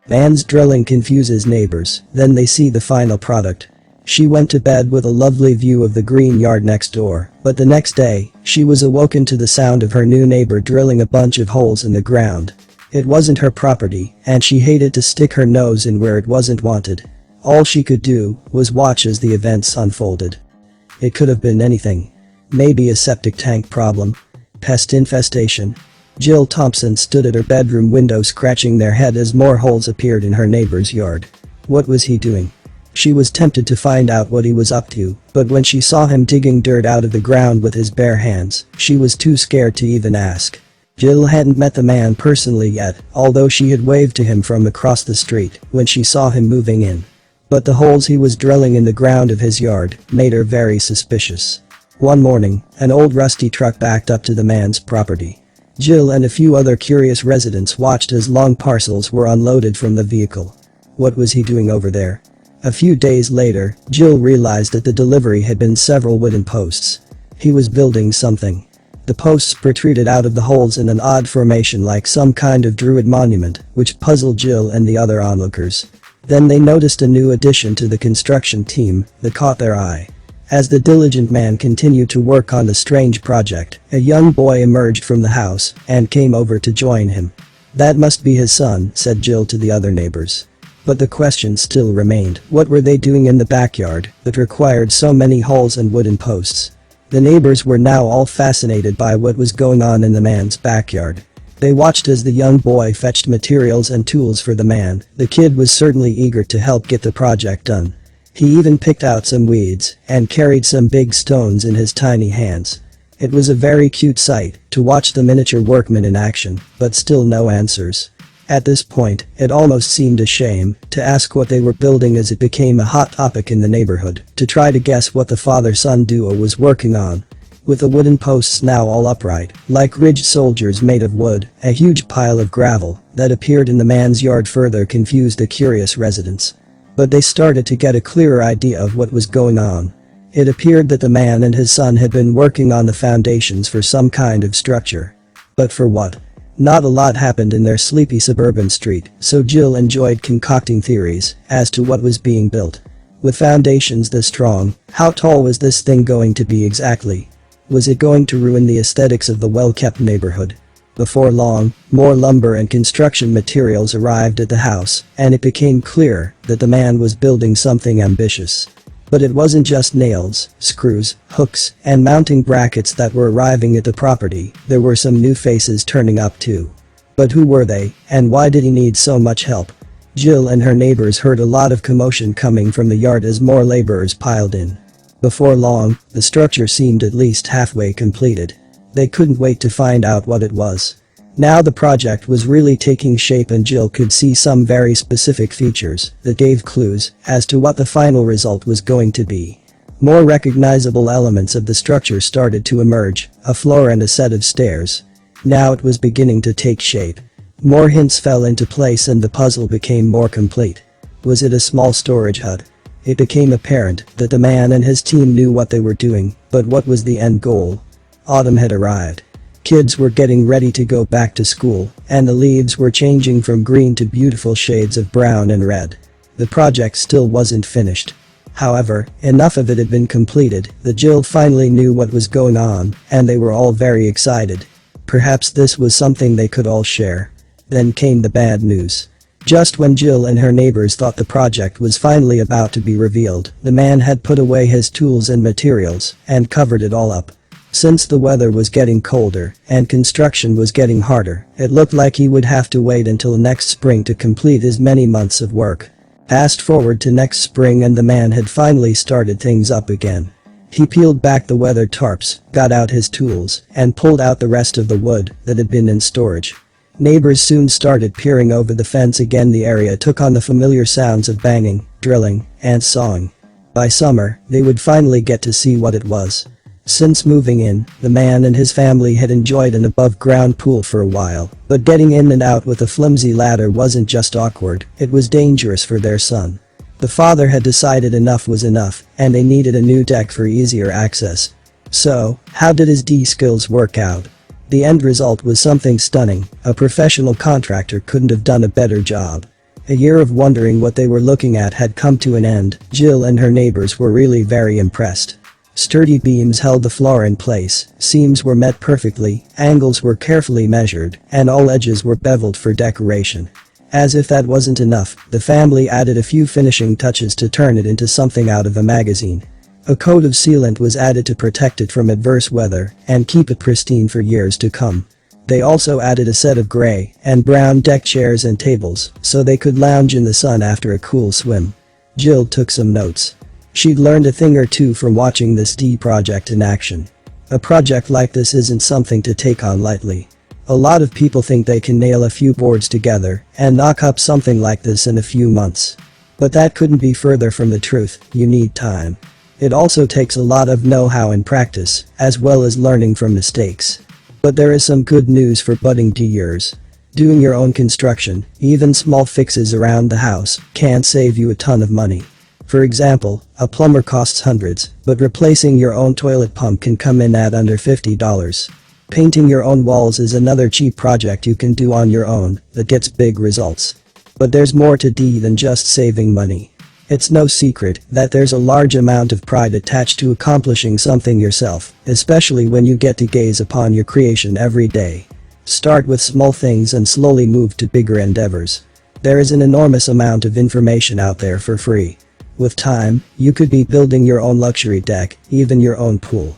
Man's drilling confuses neighbors, then they see the final product. She went to bed with a lovely view of the green yard next door, but the next day, she was awoken to the sound of her new neighbor drilling a bunch of holes in the ground. It wasn't her property, and she hated to stick her nose in where it wasn't wanted. All she could do was watch as the events unfolded. It could have been anything. Maybe a septic tank problem. Pest infestation. Jill Thompson stood at her bedroom window scratching their head as more holes appeared in her neighbor's yard. What was he doing? She was tempted to find out what he was up to, but when she saw him digging dirt out of the ground with his bare hands, she was too scared to even ask. Jill hadn't met the man personally yet, although she had waved to him from across the street when she saw him moving in. But the holes he was drilling in the ground of his yard made her very suspicious. One morning, an old rusty truck backed up to the man's property. Jill and a few other curious residents watched as long parcels were unloaded from the vehicle. What was he doing over there? A few days later, Jill realized that the delivery had been several wooden posts. He was building something. The posts protruded out of the holes in an odd formation like some kind of druid monument, which puzzled Jill and the other onlookers. Then they noticed a new addition to the construction team that caught their eye. As the diligent man continued to work on the strange project, a young boy emerged from the house and came over to join him. "That must be his son," said Jill to the other neighbors. But the question still remained, what were they doing in the backyard that required so many holes and wooden posts? The neighbors were now all fascinated by what was going on in the man's backyard. They watched as the young boy fetched materials and tools for the man. The kid was certainly eager to help get the project done. He even picked out some weeds and carried some big stones in his tiny hands. It was a very cute sight to watch the miniature workman in action, but still no answers. At this point, it almost seemed a shame to ask what they were building as it became a hot topic in the neighborhood to try to guess what the father-son duo was working on. With the wooden posts now all upright, like ridged soldiers made of wood, a huge pile of gravel that appeared in the man's yard further confused the curious residents. But they started to get a clearer idea of what was going on. It appeared that the man and his son had been working on the foundations for some kind of structure. But for what? Not a lot happened in their sleepy suburban street, so Jill enjoyed concocting theories as to what was being built. With foundations this strong, how tall was this thing going to be exactly? Was it going to ruin the aesthetics of the well-kept neighborhood? Before long, more lumber and construction materials arrived at the house, and it became clear that the man was building something ambitious. But it wasn't just nails, screws, hooks, and mounting brackets that were arriving at the property, there were some new faces turning up too. But who were they, and why did he need so much help? Jill and her neighbors heard a lot of commotion coming from the yard as more laborers piled in. Before long, the structure seemed at least halfway completed. They couldn't wait to find out what it was. Now the project was really taking shape and Jill could see some very specific features that gave clues as to what the final result was going to be. More recognizable elements of the structure started to emerge, a floor and a set of stairs. Now it was beginning to take shape. More hints fell into place and the puzzle became more complete. Was it a small storage hut? It became apparent that the man and his team knew what they were doing, but what was the end goal? Autumn had arrived. Kids were getting ready to go back to school, and the leaves were changing from green to beautiful shades of brown and red. The project still wasn't finished. However, enough of it had been completed that Jill finally knew what was going on, and they were all very excited. Perhaps this was something they could all share. Then came the bad news. Just when Jill and her neighbors thought the project was finally about to be revealed, the man had put away his tools and materials and covered it all up. Since the weather was getting colder and construction was getting harder, it looked like he would have to wait until next spring to complete his many months of work. Fast forward to next spring and the man had finally started things up again. He peeled back the weathered tarps, got out his tools, and pulled out the rest of the wood that had been in storage. Neighbors soon started peering over the fence again. The area took on the familiar sounds of banging, drilling, and sawing. By summer, they would finally get to see what it was. Since moving in, the man and his family had enjoyed an above-ground pool for a while, but getting in and out with a flimsy ladder wasn't just awkward, it was dangerous for their son. The father had decided enough was enough, and they needed a new deck for easier access. So, how did his skills work out? The end result was something stunning. A professional contractor couldn't have done a better job. A year of wondering what they were looking at had come to an end. Jill and her neighbors were really very impressed. Sturdy beams held the floor in place, seams were met perfectly, angles were carefully measured, and all edges were beveled for decoration. As if that wasn't enough, the family added a few finishing touches to turn it into something out of a magazine. A coat of sealant was added to protect it from adverse weather and keep it pristine for years to come. They also added a set of gray and brown deck chairs and tables so they could lounge in the sun after a cool swim. Jill took some notes. She'd learned a thing or two from watching this project in action. A project like this isn't something to take on lightly. A lot of people think they can nail a few boards together and knock up something like this in a few months. But that couldn't be further from the truth. You need time. It also takes a lot of know-how and practice, as well as learning from mistakes. But there is some good news for budding doers. Doing your own construction, even small fixes around the house, can save you a ton of money. For example, a plumber costs hundreds, but replacing your own toilet pump can come in at under $50. Painting your own walls is another cheap project you can do on your own that gets big results. But there's more to than just saving money. It's no secret that there's a large amount of pride attached to accomplishing something yourself, especially when you get to gaze upon your creation every day. Start with small things and slowly move to bigger endeavors. There is an enormous amount of information out there for free. With time, you could be building your own luxury deck, even your own pool.